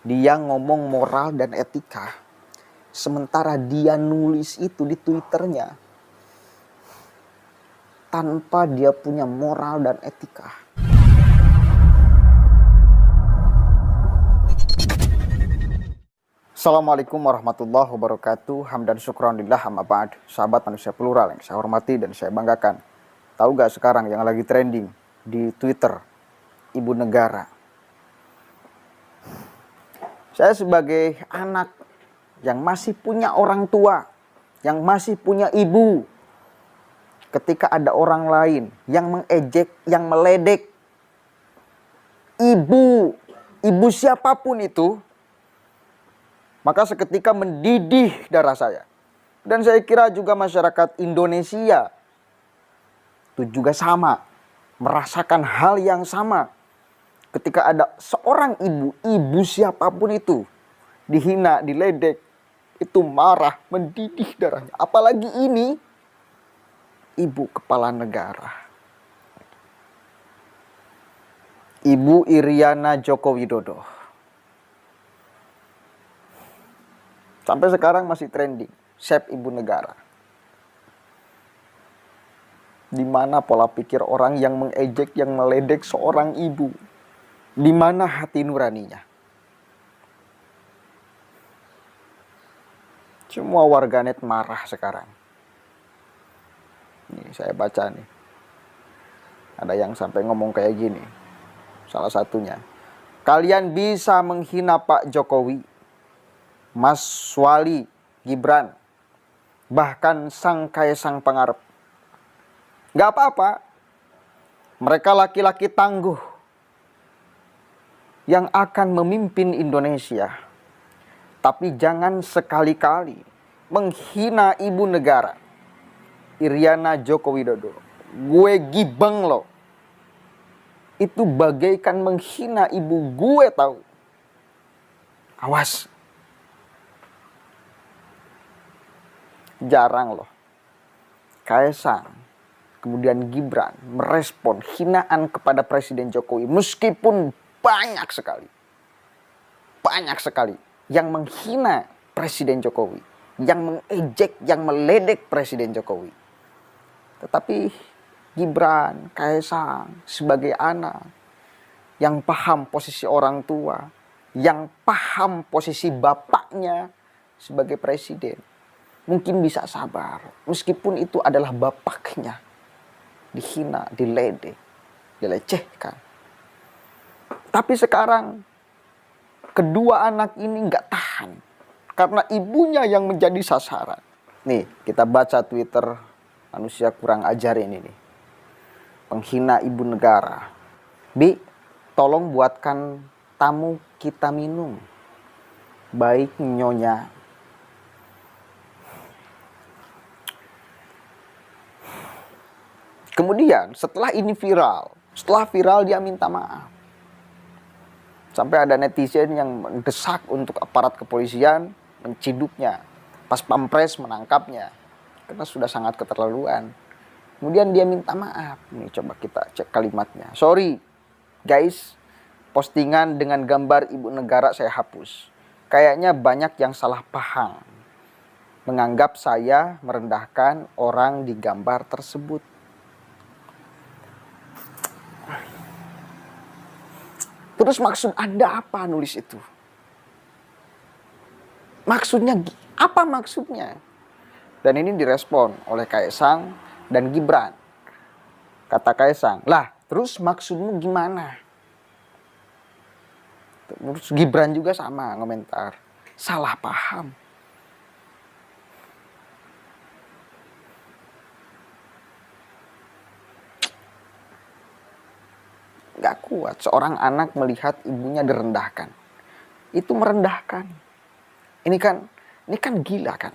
Dia ngomong moral dan etika. Sementara dia nulis itu di Twitternya tanpa dia punya moral dan etika. Assalamualaikum warahmatullahi wabarakatuh. Hamdan syukran lillah amma ba'd. Sahabat manusia plural yang saya hormati dan saya banggakan. Tahu gak sekarang yang lagi trending di Twitter? Ibu negara. Saya sebagai anak yang masih punya orang tua, yang masih punya ibu, ketika ada orang lain yang mengejek, yang meledek ibu siapapun itu, maka seketika mendidih darah saya. Dan saya kira juga masyarakat Indonesia itu juga sama, merasakan hal yang sama. Ketika ada seorang ibu siapapun itu dihina, diledek, itu marah, mendidih darahnya. Apalagi ini ibu kepala negara. Ibu Iriana Joko Widodo. Sampai sekarang masih trending, Save Ibu Negara. Di mana pola pikir orang yang mengejek, yang meledek seorang ibu? Di mana hati nuraninya? Semua warganet marah sekarang. Nih saya baca nih. Ada yang sampai ngomong kayak gini. Salah satunya. Kalian bisa menghina Pak Jokowi, Mas Wali, Gibran, bahkan Sang Kaisang Pangarep. Gak apa-apa. Mereka laki-laki tangguh yang akan memimpin Indonesia. Tapi jangan sekali-kali menghina ibu negara, Iriana Joko Widodo. Gue gibeng loh. Itu bagaikan menghina ibu gue tahu. Awas. Jarang loh Kaisang, kemudian Gibran merespon hinaan kepada Presiden Jokowi. Meskipun banyak sekali yang menghina Presiden Jokowi, yang mengejek, yang meledek Presiden Jokowi. Tetapi Gibran, Kaisang sebagai anak yang paham posisi orang tua, yang paham posisi bapaknya sebagai presiden, mungkin bisa sabar. Meskipun itu adalah bapaknya dihina, diledek, dilecehkan. Tapi sekarang kedua anak ini nggak tahan karena ibunya yang menjadi sasaran. Nih kita baca Twitter manusia kurang ajar ini nih. Penghina ibu negara. Bi, tolong buatkan tamu kita minum. Baik nyonya. Kemudian setelah ini viral, dia minta maaf. Sampai ada netizen yang mendesak untuk aparat kepolisian menciduknya. Pas Pampres menangkapnya. Karena sudah sangat keterlaluan. Kemudian dia minta maaf. Nih coba kita cek kalimatnya. Sorry guys, postingan dengan gambar ibu negara saya hapus. Kayaknya banyak yang salah paham. Menganggap saya merendahkan orang di gambar tersebut. Terus maksud Anda apa nulis itu? Maksudnya apa maksudnya? Dan ini direspon oleh Kaisang dan Gibran. Kata Kaisang, lah terus maksudmu gimana? Terus Gibran juga sama komentar, salah paham. Gak kuat seorang anak melihat ibunya direndahkan. Itu merendahkan. Ini kan gila kan.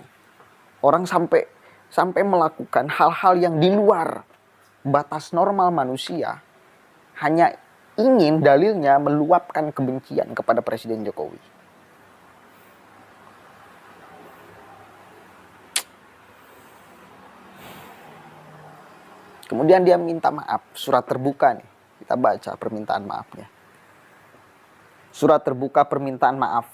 Orang sampai melakukan hal-hal yang di luar batas normal manusia. Hanya ingin dalilnya meluapkan kebencian kepada Presiden Jokowi. Kemudian dia minta maaf, surat terbuka nih. Kita baca permintaan maafnya. Surat terbuka permintaan maaf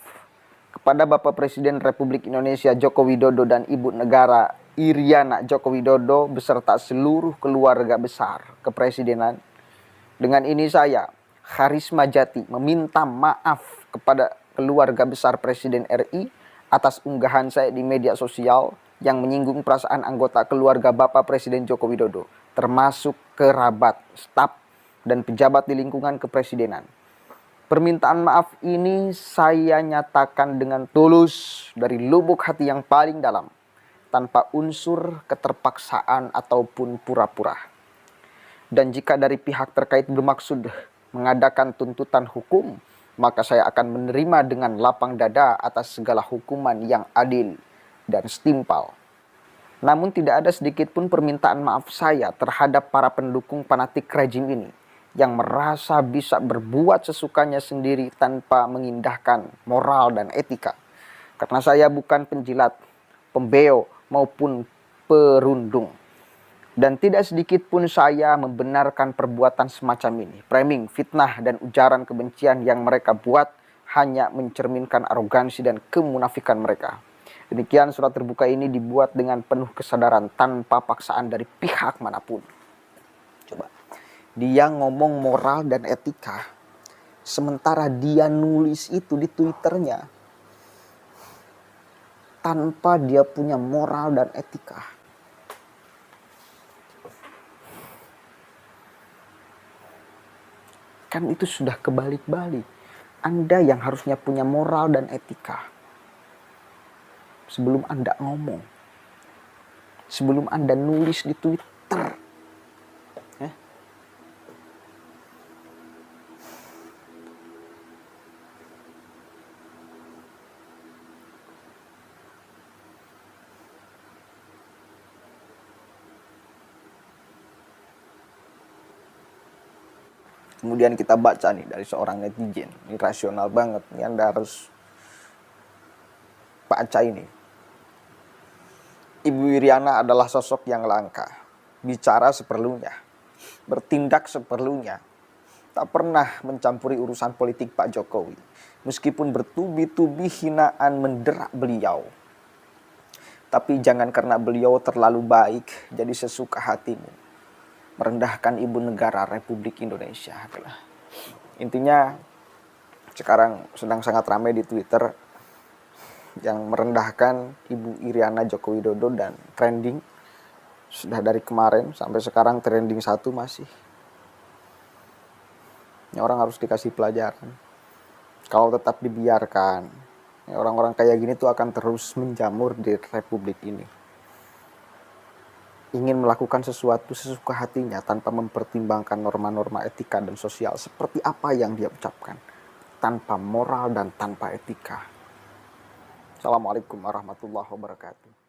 kepada Bapak Presiden Republik Indonesia Joko Widodo dan Ibu Negara Iriana Joko Widodo beserta seluruh keluarga besar kepresidenan. Dengan ini saya, Kharisma Jati, meminta maaf kepada keluarga besar Presiden RI atas unggahan saya di media sosial yang menyinggung perasaan anggota keluarga Bapak Presiden Joko Widodo, termasuk kerabat, staf, dan pejabat di lingkungan kepresidenan. Permintaan maaf ini saya nyatakan dengan tulus dari lubuk hati yang paling dalam, tanpa unsur keterpaksaan ataupun pura-pura. Dan jika dari pihak terkait bermaksud mengadakan tuntutan hukum, maka saya akan menerima dengan lapang dada atas segala hukuman yang adil dan setimpal. Namun tidak ada sedikit pun permintaan maaf saya terhadap para pendukung fanatik rejim ini yang merasa bisa berbuat sesukanya sendiri tanpa mengindahkan moral dan etika. Karena saya bukan penjilat, pembeo, maupun perundung. Dan tidak sedikit pun saya membenarkan perbuatan semacam ini. Framing, fitnah, dan ujaran kebencian yang mereka buat hanya mencerminkan arogansi dan kemunafikan mereka. Demikian surat terbuka ini dibuat dengan penuh kesadaran tanpa paksaan dari pihak manapun. Coba. Dia ngomong moral dan etika, sementara dia nulis itu di Twitternya tanpa dia punya moral dan etika. Kan itu sudah kebalik-balik. Anda yang harusnya punya moral dan etika sebelum Anda ngomong, sebelum Anda nulis di Twitter. Kemudian kita baca nih dari seorang netizen. Ini rasional banget. Ini Anda harus baca ini. Ibu Iriana adalah sosok yang langka. Bicara seperlunya. Bertindak seperlunya. Tak pernah mencampuri urusan politik Pak Jokowi. Meskipun bertubi-tubi hinaan menderak beliau. Tapi jangan karena beliau terlalu baik jadi sesuka hatimu merendahkan ibu negara Republik Indonesia. Intinya sekarang sedang sangat ramai di Twitter yang merendahkan Ibu Iriana Joko Widodo dan trending sudah dari kemarin sampai sekarang trending 1 masih. Ini orang harus dikasih pelajaran. Kalau tetap dibiarkan, orang-orang kayak gini tuh akan terus menjamur di Republik ini. Ingin melakukan sesuatu sesuka hatinya tanpa mempertimbangkan norma-norma etika dan sosial seperti apa yang dia ucapkan, tanpa moral dan tanpa etika. Assalamualaikum warahmatullahi wabarakatuh.